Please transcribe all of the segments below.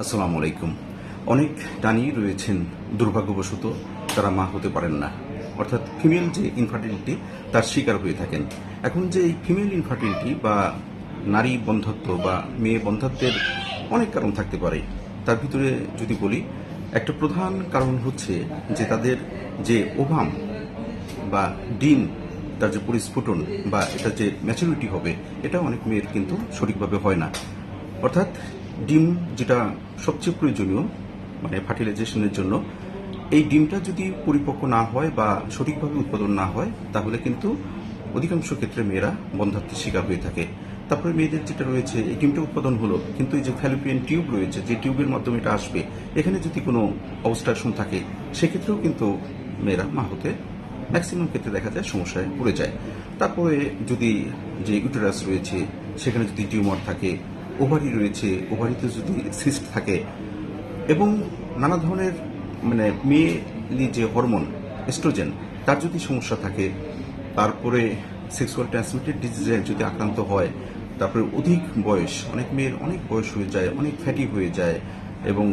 আসসালামু আলাইকুম। অনেক নারী রয়েছেন দুর্ভাগ্যবশত তারা মা হতে পারেন না, অর্থাৎ ফিমেল যে ইনফার্টিলিটি তার শিকার হয়ে থাকেন। এখন যে এই ফিমেল ইনফার্টিলিটি বা নারী বন্ধ্যত্ব বা মেয়ে বন্ধ্যত্বের অনেক কারণ থাকতে পারে। তার ভিতরে যদি বলি, একটা প্রধান কারণ হচ্ছে যে তাদের যে ওভাম বা ডিম, তার যে পরিস্ফুটন বা এটা যে ম্যাচুরিটি হবে, এটা অনেক মেয়ের কিন্তু সঠিকভাবে হয় না। অর্থাৎ ডিম যেটা সবচেয়ে প্রয়োজনীয় মানে ফার্টিলাইজেশনের জন্য, এই ডিমটা যদি পরিপক্ক না হয় বা সঠিকভাবে উৎপাদন না হয়, তাহলে কিন্তু অধিকাংশ ক্ষেত্রে মেয়েরা বন্ধ্যাত্বের শিকার হয়ে থাকে। তারপরে মেয়েদের যেটা রয়েছে, এই ডিমটা উৎপাদন হলো, কিন্তু এই যে ফ্যালোপিয়ান টিউব রয়েছে, যে টিউবের মাধ্যমে এটা আসবে, এখানে যদি কোনো অবস্ট্রাকশন থাকে, সেক্ষেত্রেও কিন্তু মেয়েরা মা হতে ম্যাক্সিমাম ক্ষেত্রে দেখা যায় সমস্যায় পড়ে যায়। তারপরে যদি যে ইউটেরাস রয়েছে, সেখানে যদি টিউমার থাকে, ওভারি রয়েছে, ওভারিতে যদি সিস্ট থাকে, এবং নানা ধরনের মানে মেয়েলি যে হরমোন এস্ট্রোজেন, তার যদি সমস্যা থাকে, তারপরে সেক্সুয়াল ট্রান্সমিটেড ডিজিজে যদি আক্রান্ত হয়, তারপরে অধিক বয়স, অনেক মেয়ের অনেক বয়স হয়ে যায়, অনেক ফ্যাটি হয়ে যায়, এবং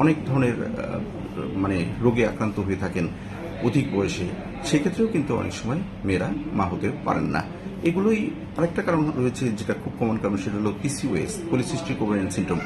অনেক ধরনের মানে রোগে আক্রান্ত হয়ে থাকেন অধিক বয়সে, সেক্ষেত্রেও কিন্তু অনেক সময় মেয়েরা মা হতে পারেন না। এগুলোই আরেকটা কারণ রয়েছে, যেটা খুব কমন কারণ, সেটা হলো পিসিওএস, পলিসিস্টিক ওভারিয়ান সিনড্রোম।